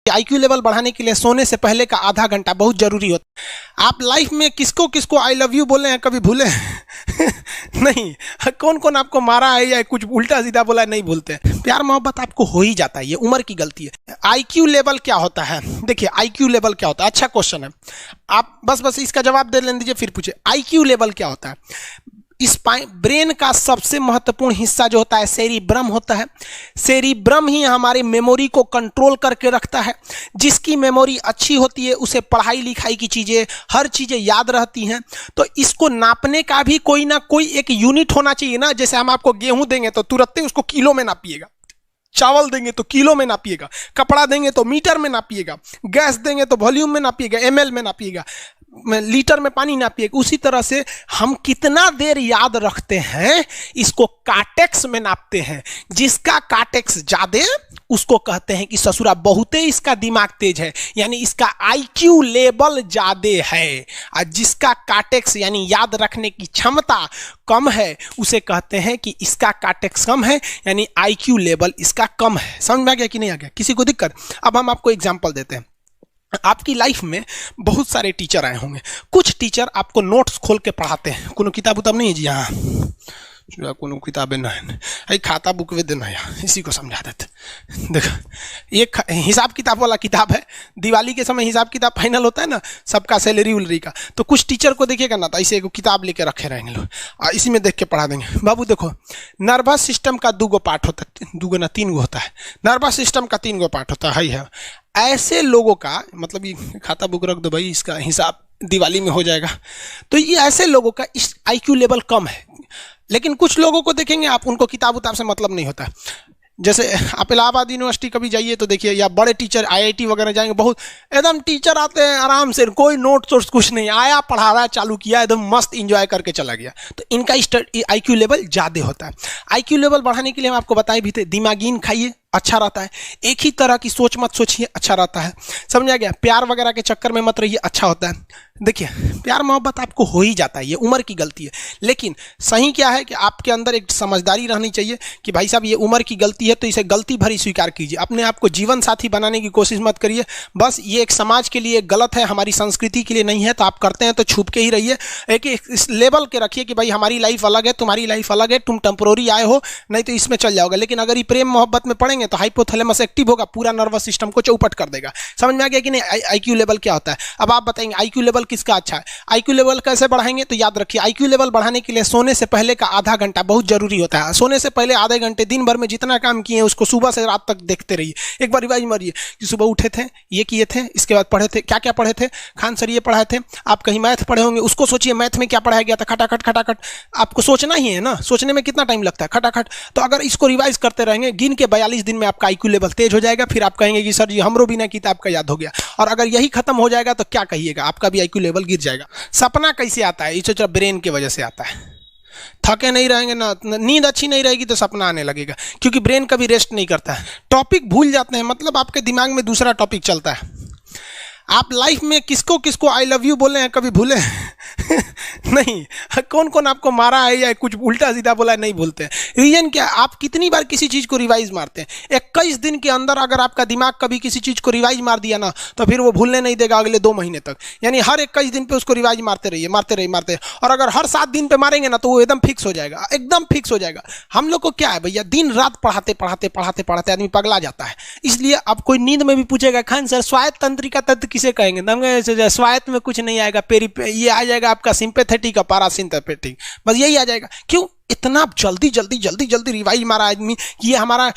IQ level बढ़ाने के लिए सोने से पहले का आधा घंटा बहुत जरूरी होता है। आप लाइफ में किसको किसको आई लव यू बोले हैं कभी भूले हैं? नहीं। कौन कौन आपको मारा है या कुछ उल्टा सीधा बोला है नहीं भूलते हैं। प्यार मोहब्बत आपको हो ही जाता है, ये उम्र की गलती है। आईक्यू लेवल क्या होता है? देखिए आईक्यू लेवल क्या होता है, अच्छा क्वेश्चन है। आप बस इसका जवाब दे लेने दीजिए फिर पूछे आईक्यू लेवल क्या होता है। इस ब्रेन का सबसे महत्वपूर्ण हिस्सा जो होता है सेरिब्रम होता है। सेरिब्रम ही हमारी मेमोरी को कंट्रोल करके रखता है। जिसकी मेमोरी अच्छी होती है उसे पढ़ाई लिखाई की चीज़ें हर चीज़ें याद रहती हैं। तो इसको नापने का भी कोई ना कोई एक यूनिट होना चाहिए ना। जैसे हम आपको गेहूं देंगे तो तुरंत ही उसको किलो में नापिएगा, चावल देंगे तो किलो में नापिएगा, कपड़ा देंगे तो मीटर में नापिएगा, गैस देंगे तो वॉल्यूम में नापिएगा, एमएल में नापिएगा, लीटर में पानी नापिएगा। उसी तरह से हम कितना देर याद रखते हैं इसको काटेक्स में नापते हैं। जिसका काटेक्स ज्यादा उसको कहते हैं कि ससुरा बहुते इसका दिमाग तेज है, यानी इसका आईक्यू लेवल ज्यादा है। और जिसका काटेक्स यानी याद रखने की क्षमता कम है उसे कहते हैं कि इसका काटेक्स कम है, यानी आईक्यू लेवल इसका कम है। समझ में आ गया कि नहीं आ गया? किसी को दिक्कत? अब हम आपको एग्जांपल देते हैं। आपकी लाइफ में बहुत सारे टीचर आए होंगे। कुछ टीचर आपको नोट्स खोल के पढ़ाते हैं। कोनो किताब उताब नहीं है जी? हाँ, कोनो किताबें ना है, खाता बुक वे देना है, इसी को समझा देते। देखो एक हिसाब किताब वाला किताब है। दिवाली के समय हिसाब किताब फाइनल होता है ना सबका, सैलरी उलरी का। तो कुछ टीचर को देखिएगा ना तो ऐसे एक किताब लेके रखे रहेंगे लोग और इसी में देख के पढ़ा देंगे। बाबू देखो नर्वस सिस्टम का 2 पार्ट होता है, 2 ना 3 होता है। नर्वस सिस्टम का 3 पार्ट होता है। ऐसे लोगों का मतलब ये खाता बुक रख दो भाई, इसका हिसाब दिवाली में हो जाएगा। तो ये ऐसे लोगों का इस आईक्यू लेवल कम है। लेकिन कुछ लोगों को देखेंगे आप, उनको किताब उताब से मतलब नहीं होता। जैसे आप इलाहाबाद यूनिवर्सिटी कभी जाइए तो देखिए, या बड़े टीचर आईआईटी वगैरह जाएंगे, बहुत एकदम टीचर आते हैं आराम से, कोई नोट सोर्स कुछ नहीं, आया पढ़ा रहा चालू किया एकदम मस्त इंजॉय करके चला गया। तो इनका आईक्यू लेवल ज़्यादा होता है। आईक्यू लेवल बढ़ाने के लिए हम आपको बताए भी थे, दिमागीन खाइए अच्छा रहता है। एक ही तरह की सोच मत सोचिए, अच्छा रहता है। समझा गया? प्यार वगैरह के चक्कर में मत रहिए, अच्छा होता है। देखिए प्यार मोहब्बत आपको हो ही जाता है, ये उम्र की गलती है। लेकिन सही क्या है कि आपके अंदर एक समझदारी रहनी चाहिए कि भाई साहब ये उम्र की गलती है तो इसे गलती भरी स्वीकार कीजिए। अपने आप को जीवन साथी बनाने की कोशिश मत करिए। बस ये एक समाज के लिए गलत है, हमारी संस्कृति के लिए नहीं है। तो आप करते हैं तो छुप के ही रहिए। एक इस लेवल के रखिए कि भाई हमारी लाइफ अलग है, तुम्हारी लाइफ अलग है, तुम टेम्पोररी आए हो, नहीं तो इसमें चल जाओगे। लेकिन अगर ये प्रेम मोहब्बत में पड़ेंगे तो हाइपोथैलेमस एक्टिव होगा, पूरा नर्वस सिस्टम को चौपट कर देगा। समझ में आ गया कि नहीं आईक्यू लेवल क्या होता है? अब आप बताएंगे आईक्यू लेवल किसका अच्छा है। आईक्यू लेवल कैसे बढ़ाएंगे? तो याद रखिए आईक्यू लेवल बढ़ाने के लिए सोने से पहले का आधा घंटा बहुत जरूरी होता है। सोने से पहले आधे घंटे दिन भर में जितना काम किए हैं उसको सुबह से रात तक देखते रहिए। एक बार रिवाइज मारिए कि सुबह उठे थे, ये किए थे, इसके बाद पढ़े थे, क्या क्या पढ़े थे। खान सर ये पढ़ाए थे, आप कहीं मैथ पढ़े होंगे, उसको सोचिए मैथ में क्या पढ़ाया गया था। खटाखट खटाखट आपको सोचना ही है ना, सोचने में कितना टाइम लगता है, खटाखट। तो अगर इसको रिवाइज करते रहेंगे, गिन के 42 दिन में आपका आईक्यू लेवल तेज हो जाएगा। फिर आप कहेंगे कि सर जी हमरो बिना किताब का याद हो गया। और अगर यही खत्म हो जाएगा तो क्या कहिएगा, आपका भी आईक्यू लेवल गिर जाएगा। सपना कैसे आता है? इसे ब्रेन की वजह से आता है। थके नहीं रहेंगे ना, नींद अच्छी नहीं रहेगी तो सपना आने लगेगा, क्योंकि ब्रेन कभी रेस्ट नहीं करता है। टॉपिक भूल जाते हैं, मतलब आपके दिमाग में दूसरा टॉपिक चलता है। आप लाइफ में किसको किसको आई लव यू बोले हैं कभी भूले हैं? नहीं। कौन कौन आपको मारा है या कुछ उल्टा सीधा बोला है नहीं भूलते हैं। रीजन क्या? आप कितनी बार किसी चीज़ को रिवाइज मारते हैं। 21 दिन के अंदर अगर आपका दिमाग कभी किसी चीज़ को रिवाइज मार दिया ना तो फिर वो भूलने नहीं देगा अगले 2 महीने तक। यानी हर 21 दिन पे उसको रिवाइज मारते रहिए, मारते रहिए, मारते। और अगर हर 7 दिन पे मारेंगे ना तो वो एकदम फिक्स हो जाएगा, एकदम फिक्स हो जाएगा। हम लोग को क्या है भैया, दिन रात पढ़ाते पढ़ाते पढ़ाते पढ़ाते आदमी पगला जाता है। इसलिए अब कोई नींद में भी पूछेगा खान सर स्वायत्त तंत्रिका तत्व किसे कहेंगे, स्वायत्त में कुछ नहीं आएगा, ये आ जाएगा आपका सिंपैथेटिक और पैरासिम्पैथेटिक, बस यही आ जाएगा। क्यों इतना जल्दी जल्दी जल्दी जल्दी रिवाइज मारा आदमी कि ये हमारा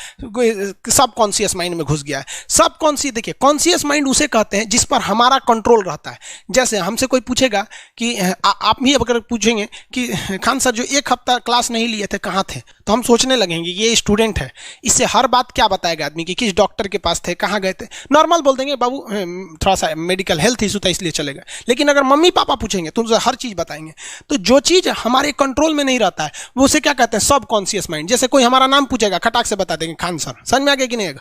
सब कॉन्शियस माइंड में घुस गया है। सब कॉन्शियस, देखिए कॉन्शियस माइंड उसे कहते हैं जिस पर हमारा कंट्रोल रहता है। जैसे हमसे कोई पूछेगा कि आप ही अगर पूछेंगे कि खान सर जो 1 हफ्ता क्लास नहीं लिए थे कहाँ थे, तो हम सोचने लगेंगे ये स्टूडेंट है, इससे हर बात क्या बताएगा आदमी कि किस डॉक्टर के पास थे, कहाँ गए थे। नॉर्मल बोल देंगे बाबू थोड़ा सा मेडिकल हेल्थ इशू था इसलिए चले गए। लेकिन अगर मम्मी पापा पूछेंगे तो उनसे हर चीज़ बताएंगे। तो जो चीज़ हमारे कंट्रोल में नहीं रहता है वो उसे क्या कहते हैं, सब कॉन्शियस माइंड। जैसे कोई हमारा नाम पूछेगा खटाक से बता देंगे खान सर, समझ में आ गया कि नहीं?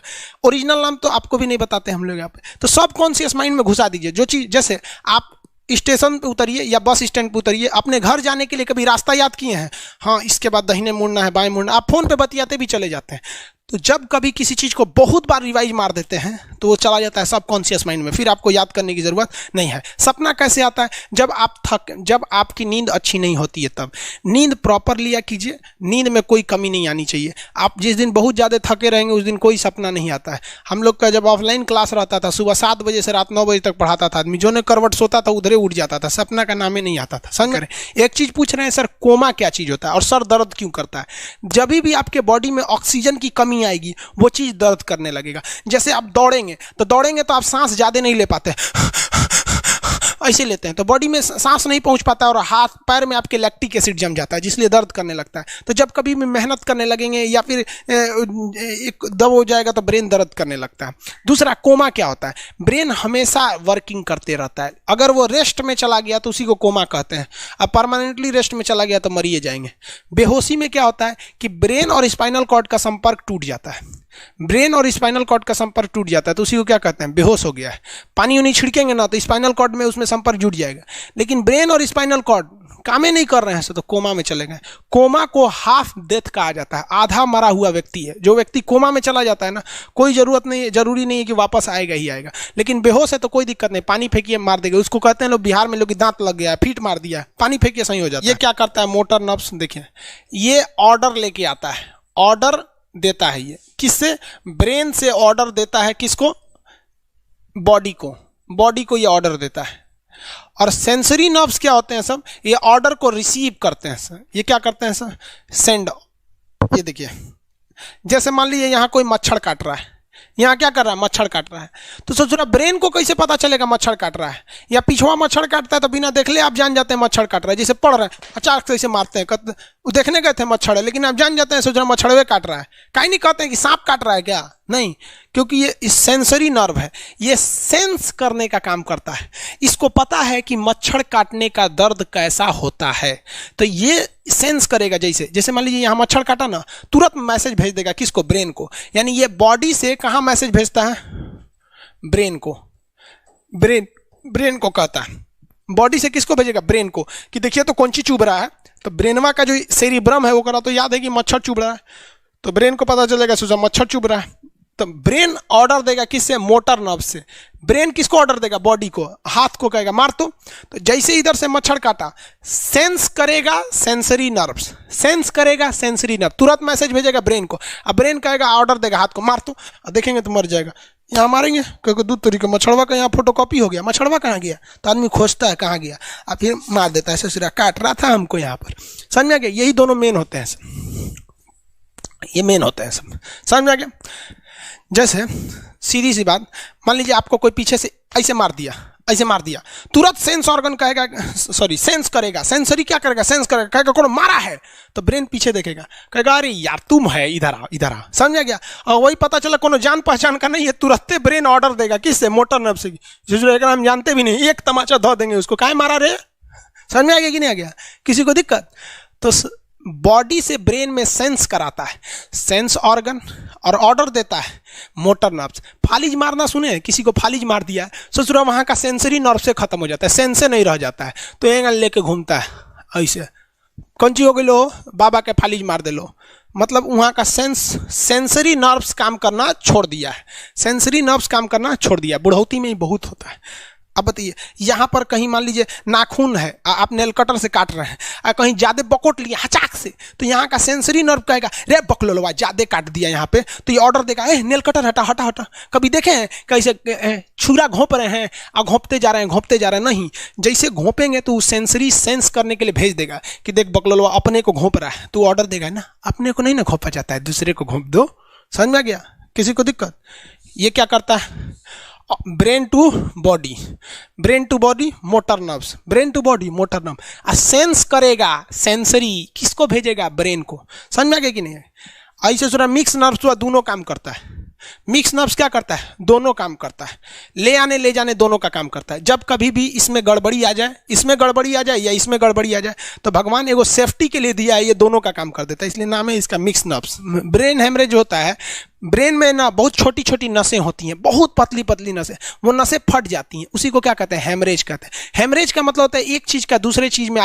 ओरिजिनल नाम तो आपको भी नहीं बताते हम लोग यहाँ पे। तो सब कॉन्शियस माइंड में घुसा दीजिए जो चीज़। जैसे आप स्टेशन पे उतरिए या बस स्टैंड पे उतरिए, अपने घर जाने के लिए कभी रास्ता याद किए हैं? हाँ, इसके बाद दाहिने मुड़ना है, बाएं मुड़ना, आप फोन पे बतियाते भी चले जाते हैं। तो जब कभी किसी चीज को बहुत बार रिवाइज मार देते हैं तो वो चला जाता है सबकॉन्शियस माइंड में, फिर आपको याद करने की जरूरत नहीं है। सपना कैसे आता है? जब आपकी नींद अच्छी नहीं होती है तब। नींद प्रॉपर लिया कीजिए, नींद में कोई कमी नहीं आनी चाहिए। आप जिस दिन बहुत ज़्यादा थके रहेंगे उस दिन कोई सपना नहीं आता है। हम लोग का जब ऑफलाइन क्लास रहता था, सुबह 7 बजे से रात 9 बजे तक पढ़ाता था आदमी, जो ने करवट सोता था उधरे उठ जाता था, सपना का नाम ही नहीं आता था। समझ रहे? एक चीज पूछ रहे हैं सर, कोमा क्या चीज होता है और सर दर्द क्यों करता है? जब भी आपके बॉडी में ऑक्सीजन की कमी आएगी वो चीज दर्द करने लगेगा। जैसे आप दौड़ेंगे तो आप सांस ज्यादा नहीं ले पाते, ऐसे लेते हैं तो बॉडी में सांस नहीं पहुंच पाता और हाथ पैर में आपके लैक्टिक एसिड जम जाता है, जिसलिए दर्द करने लगता है। तो जब कभी भी मेहनत करने लगेंगे या फिर एक दब हो जाएगा तो ब्रेन दर्द करने लगता है। दूसरा, कोमा क्या होता है? ब्रेन हमेशा वर्किंग करते रहता है। अगर वो रेस्ट में चला गया तो उसी को कोमा कहते हैं। अब परमानेंटली रेस्ट में चला गया तो मरिए जाएंगे। बेहोशी में क्या होता है कि ब्रेन और स्पाइनल कॉर्ड का संपर्क टूट जाता है। ब्रेन और स्पाइनल कॉर्ड का संपर्क टूट जाता है तो उसी को क्या कहते हैं? बेहोश हो गया है। पानी उनी छिड़केंगे ना तो स्पाइनल कॉर्ड में उसमें संपर्क जुट जाएगा, लेकिन ब्रेन और स्पाइनल कॉर्ड काम ही नहीं कर रहे हैं तो कोमा में चले गए। कोमा को हाफ डेथ कहा जाता है, आधा मरा हुआ व्यक्ति है। जो व्यक्ति कोमा में चला जाता है ना, कोई जरूरी नहीं है कि वापस आएगा ही आएगा, लेकिन बेहोश है तो कोई दिक्कत नहीं, पानी फेंकिए मार देगा। उसको कहते हैं लोग बिहार में, लोग दांत लग गया है, फीट मार दिया, पानी फेंकिए सही हो जाता है। ये क्या करता है? मोटर नर्व्स, देखिए ये ऑर्डर लेके आता है, ऑर्डर देता है। ये किससे? ब्रेन से ऑर्डर देता है। किसको? बॉडी को ये ऑर्डर देता है। और सेंसरी नर्व्स क्या होते हैं सब? ये ऑर्डर को रिसीव करते हैं सर। ये क्या करते हैं सर? सेंड। ये देखिए, जैसे मान लीजिए यहाँ कोई मच्छर काट रहा है, यहाँ क्या कर रहा है? मच्छर काट रहा है। तो सोच रहा, ब्रेन को कैसे पता चलेगा मच्छर काट रहा है? या पिछवा मच्छर काटता है तो बिना देख ले आप जान जाते हैं मच्छर काट रहा है। जैसे पढ़ रहे हैं, अचानक से ऐसे मारते हैं, देखने गए थे मच्छर है, लेकिन आप जान जाते हैं, सोच रहे मच्छरवे काट रहा है। कहीं नहीं कहते हैं कि सांप काट रहा है क्या? नहीं, क्योंकि ये सेंसरी नर्व है, ये सेंस करने का काम करता है। इसको पता है कि मच्छर काटने का दर्द कैसा होता है, तो ये सेंस करेगा। जैसे मान लीजिए यहाँ मच्छर काटा ना, तुरंत मैसेज भेज देगा। किसको? ब्रेन को। यानी ये बॉडी से कहाँ मैसेज भेजता है? ब्रेन को। ब्रेन को कहता है। बॉडी से किसको भेजेगा? ब्रेन को, कि देखिए तो कौन सी चुभ रहा है। तो ब्रेनवा का जो सेरिब्रम है वो करा तो याद है कि मच्छर चुभ रहा है, तो ब्रेन को पता चलेगा सोचा मच्छर चुभ रहा है। तो ब्रेन ऑर्डर देगा किससे? मोटर नर्व से। ब्रेन किसको ऑर्डर देगा? बॉडी को। हाथ को कहेगा मार तो जैसे इधर से मच्छर काटा, सेंस करेगा सेंसरी नर्व्स, सेंस करेगा सेंसरी नर्व, तुरंत मैसेज भेजेगा ब्रेन को। अब ब्रेन कहेगा, ऑर्डर देगा हाथ को मार तो, देखेंगे तो मर जाएगा। यहाँ मारेंगे क्योंकि दूध तरीके मच्छरवा का यहाँ फोटोकॉपी हो गया, मच्छरवा कहाँ गया? तो आदमी खोजता है कहाँ गया, अब फिर मार देता है, ससुरा काट रहा था हमको यहाँ पर। समझ में आ गया? यही दोनों मेन होते हैं, ये मेन होते हैं सब। समझ में आ गया? जैसे सीधी सी बात, मान लीजिए आपको कोई पीछे से ऐसे मार दिया, तुरंत सेंस ऑर्गन कहेगा, सेंस करेगा, सेंसरी क्या करेगा? सेंस करेगा, कहेगा कौन मारा है, तो ब्रेन पीछे देखेगा, कहेगा अरे यार तुम है, इधर आ। समझ गया? और वही पता चला कोनो जान पहचान का नहीं है, तुरंत ब्रेन ऑर्डर देगा किससे? मोटर नर्व से। जो हम जानते भी नहीं, एक तमाचा धो देंगे उसको, काहे मारा रे? समझ में आ गया कि नहीं आ गया? किसी को दिक्कत? तो बॉडी से ब्रेन में सेंस कराता है सेंस ऑर्गन, और ऑर्डर देता है मोटर नर्व्स। फालिज मारना सुने? किसी को फालिज मार दिया, ससुरा वहाँ का सेंसरी नर्व से खत्म हो जाता है, सेंस से नहीं रह जाता है, तो एंगल लेके घूमता है ऐसे। कौन चीज हो गई? लो बाबा के फालिज मार दे लो, मतलब वहाँ का सेंसरी नर्व्स काम करना छोड़ दिया है, सेंसरी नर्व्स काम करना छोड़ दिया। बुढ़ौती में ही बहुत होता है। अब बताइए, यहाँ पर कहीं मान लीजिए नाखून है, आप नेल कटर से काट रहे हैं, कहीं ज्यादा बकोट लिया हचाक से, तो यहाँ का सेंसरी नर्व कहेगा रे बकलोलवा ज्यादा काट दिया यहाँ पे, तो ये ऑर्डर देगा ए नेल कटर हटा हटा हटा। कभी देखे हैं कैसे छुरा घोंप रहे हैं और घोंपते जा रहे हैं? नहीं, जैसे घोंपेंगे तो सेंसरी सेंस करने के लिए भेज देगा कि देख बकलोलवा अपने को घोंप रहा है, तो ऑर्डर देगा ना, अपने को नहीं ना घोंपा जाता है, दूसरे को घोंप दो। समझ में आ गया? किसी को दिक्कत? ये क्या करता है? Brain to body, motor nerves, brain to body motor nerve. Sense करेगा सेंसरी, किसको भेजेगा? ब्रेन को। समझ में आ गया कि नहीं? ऐसे सुना मिक्स नर्व्स हुआ, दोनों काम करता है। मिक्स नर्व्स क्या करता है? दोनों काम करता है, ले आने ले जाने दोनों का काम करता है। जब कभी भी इसमें गड़बड़ी आ जाए, इसमें गड़बड़ी आ जाए या इसमें गड़बड़ी आ जाए, तो भगवान एगो सेफ्टी के लिए दिया है, ये दोनों का काम कर देता है, इसलिए नाम है इसका मिक्स नर्व्स। ब्रेन हेमरेज होता है, ब्रेन में ना बहुत छोटी छोटी नसें होती हैं, बहुत पतली पतली नसें, वो नसें फट जाती हैं, उसी को क्या कहते हैं? हेमरेज कहते हैं। हेमरेज का मतलब होता है एक चीज का दूसरे चीज में